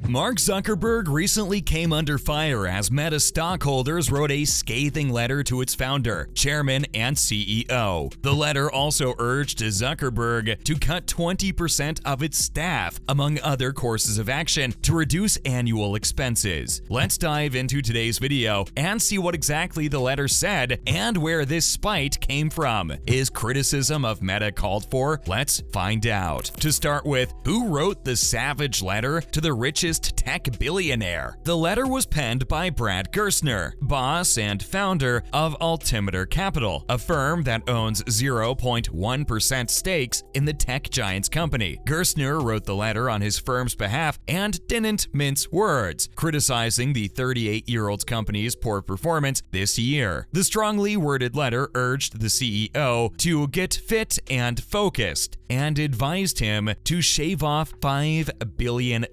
Mark Zuckerberg recently came under fire as Meta stockholders wrote a scathing letter to its founder, chairman, and CEO. The letter also urged Zuckerberg to cut 20% of its staff, among other courses of action, to reduce annual expenses. Let's dive into today's video and see what exactly the letter said and where this spite came from. Is criticism of Meta called for? Let's find out. To start with, who wrote the savage letter to the richest tech billionaire? The letter was penned by Brad Gerstner, boss and founder of Altimeter Capital, a firm that owns 0.1% stakes in the tech giant's company. Gerstner wrote the letter on his firm's behalf and didn't mince words, criticizing the 38-year-old company's poor performance this year. The strongly worded letter urged the CEO to get fit and focused and advised him to shave off $5 billion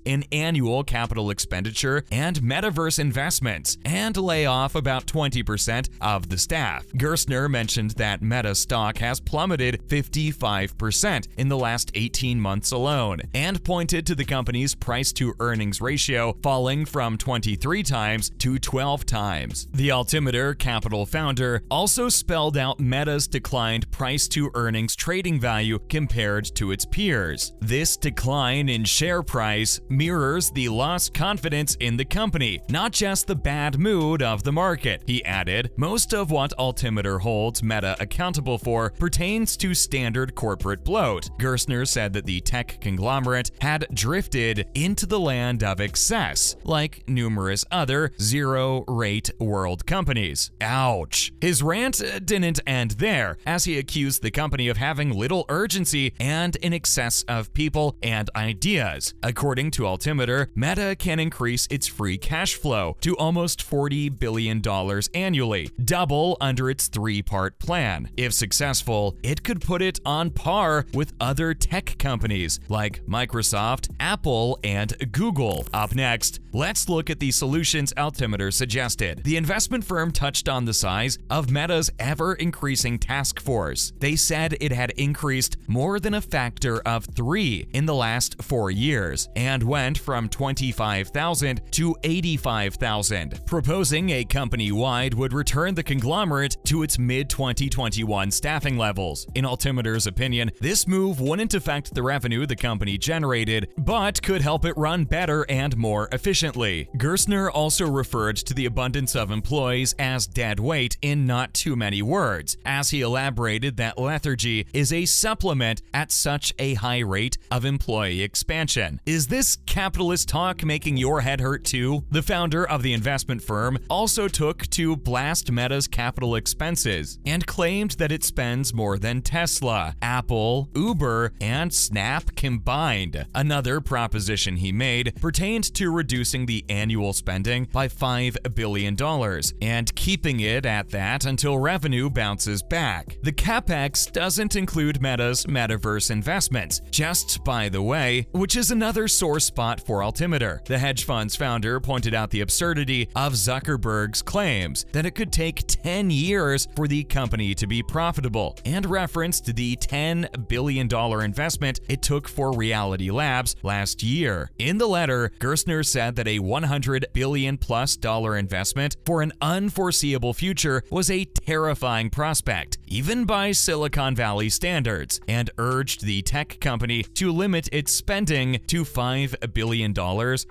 in annual capital expenditure and metaverse investments and lay off about 20% of the staff. Gerstner mentioned that Meta stock has plummeted 55% in the last 18 months alone and pointed to the company's price-to-earnings ratio falling from 23 times to 12 times. The Altimeter Capital founder also spelled out Meta's declined price-to-earnings trading value compared to its peers. This decline in share price mirrors the lost confidence in the company, not just the bad mood of the market. He added, most of what Altimeter holds Meta accountable for pertains to standard corporate bloat. Gerstner said that the tech conglomerate had drifted into the land of excess, like numerous other zero-rate world companies. Ouch. His rant didn't end there, as he accused the company of having little urgency and in excess of people and ideas. According to Altimeter, Meta can increase its free cash flow to almost $40 billion annually, double under its three-part plan. If successful, it could put it on par with other tech companies like Microsoft, Apple, and Google. Up next, let's look at the solutions Altimeter suggested. The investment firm touched on the size of Meta's ever-increasing task force. They said it had increased more than a factor of 3 in the last 4 years and went from 25,000 to 85,000, proposing a company-wide would return the conglomerate to its mid-2021 staffing levels. In Altimeter's opinion, this move wouldn't affect the revenue the company generated, but could help it run better and more efficiently. Gerstner also referred to the abundance of employees as dead weight in not too many words, as he elaborated that lethargy is a supplement at such a high rate of employee expansion. Is this capitalist talk making your head hurt too? The founder of the investment firm also took to blast Meta's capital expenses and claimed that it spends more than Tesla, Apple, Uber, and Snap combined. Another proposition he made pertained to reducing the annual spending by $5 billion and keeping it at that until revenue bounces back. The capex doesn't include Meta's metaverse investments, just by the way, which is another sore spot for Altimeter. The hedge fund's founder pointed out the absurdity of Zuckerberg's claims that it could take 10 years for the company to be profitable, and referenced the $10 billion investment it took for Reality Labs last year. In the letter, Gerstner said that a $100 billion+ investment for an unforeseeable future was a terrifying prospect, even by Silicon Valley standards, and urged the tech company to limit its spending to $5 billion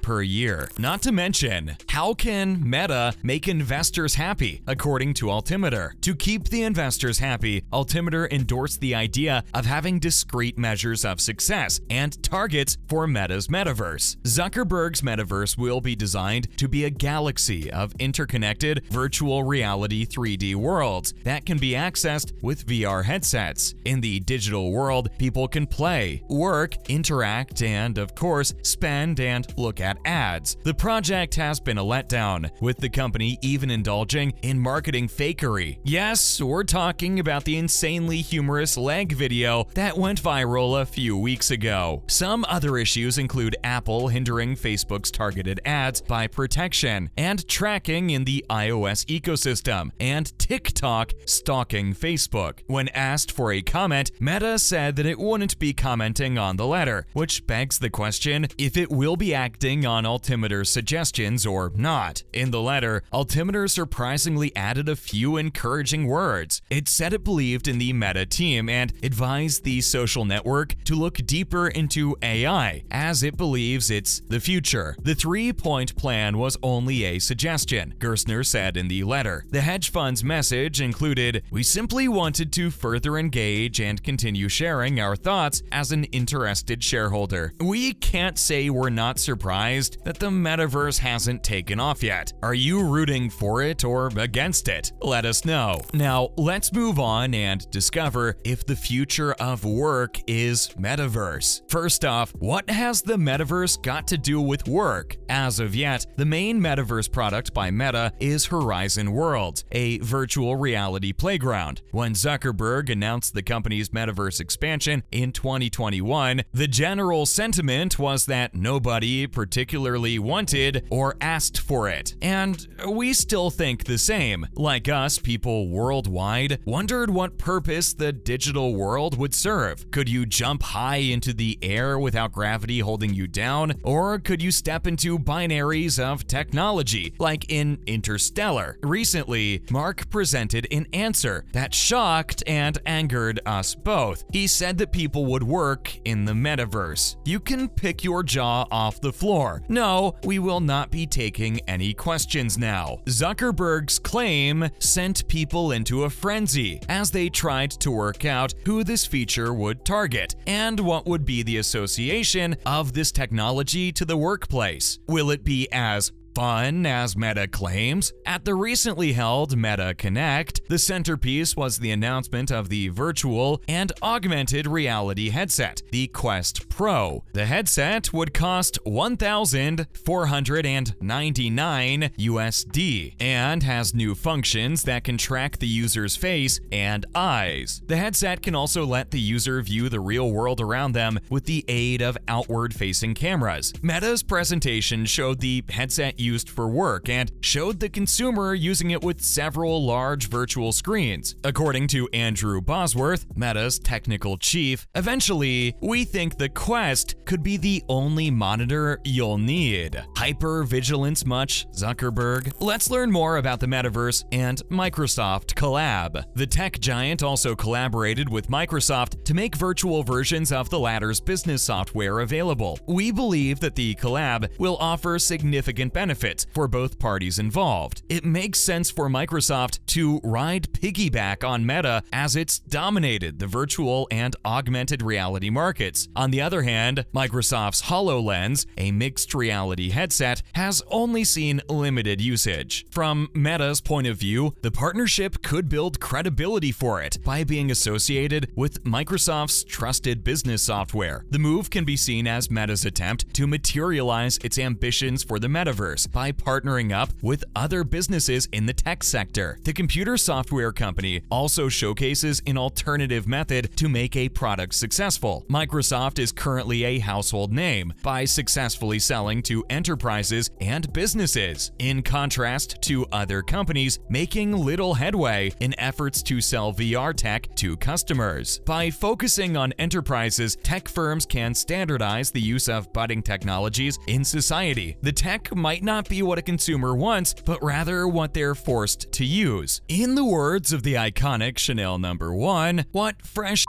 per year. Not to mention, how can Meta make investors happy? According to Altimeter, to keep the investors happy, Altimeter endorsed the idea of having discrete measures of success and targets for Meta's metaverse. Zuckerberg's metaverse will be designed to be a galaxy of interconnected virtual reality 3D worlds that can be accessed with VR headsets. In the digital world, people can play, work, interact, and of course, spend and look at ads. The project has been a letdown, with the company even indulging in marketing fakery. Yes, we're talking about the insanely humorous leg video that went viral a few weeks ago. Some other issues include Apple hindering Facebook's targeted ads by protection and tracking in the iOS ecosystem, and TikTok stalking Facebook. Facebook. When asked for a comment, Meta said that it wouldn't be commenting on the letter, which begs the question if it will be acting on Altimeter's suggestions or not. In the letter, Altimeter surprisingly added a few encouraging words. It said it believed in the Meta team and advised the social network to look deeper into AI, as it believes it's the future. The 3-point plan was only a suggestion, Gerstner said in the letter. The hedge fund's message included, "We simply wanted to further engage and continue sharing our thoughts as an interested shareholder. We can't say we're not surprised that the metaverse hasn't taken off yet. Are you rooting for it or against it? Let us know." Now, let's move on and discover if the future of work is metaverse. First off, what has the metaverse got to do with work? As of yet, the main metaverse product by Meta is Horizon Worlds, a virtual reality playground. When Zuckerberg announced the company's metaverse expansion in 2021, the general sentiment was that nobody particularly wanted or asked for it. And we still think the same. Like us, people worldwide wondered what purpose the digital world would serve. Could you jump high into the air without gravity holding you down? Or could you step into binaries of technology, like in Interstellar? Recently, Mark presented an answer that shocked and angered us both. He said that people would work in the metaverse. You can pick your jaw off the floor. No, we will not be taking any questions now. Zuckerberg's claim sent people into a frenzy as they tried to work out who this feature would target and what would be the association of this technology to the workplace. Will it be as fun as Meta claims? At the recently held Meta Connect, the centerpiece was the announcement of the virtual and augmented reality headset, the Quest Pro. The headset would cost $1,499 USD and has new functions that can track the user's face and eyes. The headset can also let the user view the real world around them with the aid of outward-facing cameras. Meta's presentation showed the headset used for work and showed the consumer using it with several large virtual screens. According to Andrew Bosworth, Meta's technical chief, eventually, we think the Quest could be the only monitor you'll need. Hyper-vigilance much, Zuckerberg? Let's learn more about the metaverse and Microsoft collab. The tech giant also collaborated with Microsoft to make virtual versions of the latter's business software available. We believe that the collab will offer significant benefits for both parties involved. It makes sense for Microsoft to ride piggyback on Meta as it's dominated the virtual and augmented reality markets. On the other hand, Microsoft's HoloLens, a mixed reality headset, has only seen limited usage. From Meta's point of view, the partnership could build credibility for it by being associated with Microsoft's trusted business software. The move can be seen as Meta's attempt to materialize its ambitions for the metaverse by partnering up with other businesses in the tech sector. The computer software company also showcases an alternative method to make a product successful. Microsoft is currently a household name by successfully selling to enterprises and businesses, in contrast to other companies making little headway in efforts to sell VR tech to customers. By focusing on enterprises, tech firms can standardize the use of budding technologies in society. The tech might not be what a consumer wants, but rather what they're forced to use. In the words of the iconic Chanel No. 1, what fresh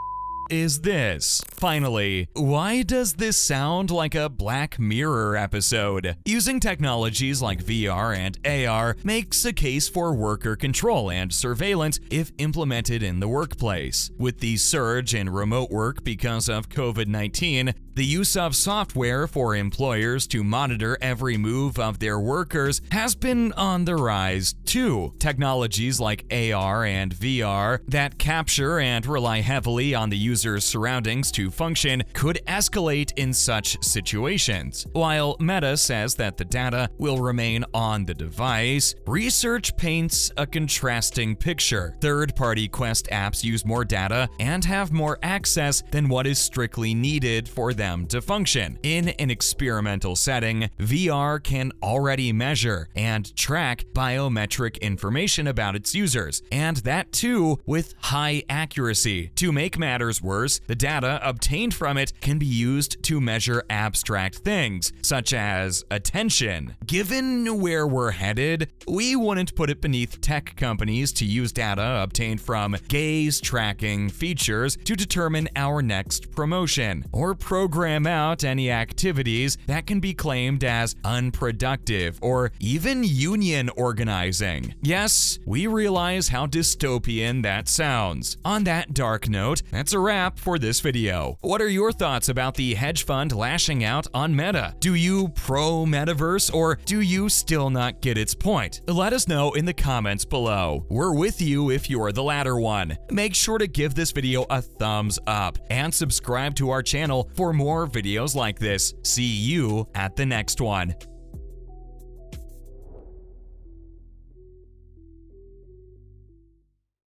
is this? Finally, why does this sound like a Black Mirror episode? Using technologies like VR and AR makes a case for worker control and surveillance if implemented in the workplace. With the surge in remote work because of COVID-19, the use of software for employers to monitor every move of their workers has been on the rise too. Technologies like AR and VR that capture and rely heavily on the user's surroundings to function could escalate in such situations. While Meta says that the data will remain on the device, research paints a contrasting picture. Third-party Quest apps use more data and have more access than what is strictly needed for them them to function. In an experimental setting, VR can already measure and track biometric information about its users, and that too with high accuracy. To make matters worse, the data obtained from it can be used to measure abstract things, such as attention. Given where we're headed, we wouldn't put it beneath tech companies to use data obtained from gaze tracking features to determine our next promotion, or program out any activities that can be claimed as unproductive or even union organizing. Yes, we realize how dystopian that sounds. On that dark note, that's a wrap for this video. What are your thoughts about the hedge fund lashing out on Meta? Do you pro-metaverse, or do you still not get its point? Let us know in the comments below. We're with you if you're the latter one. Make sure to give this video a thumbs up and subscribe to our channel for more videos like this. See you at the next one.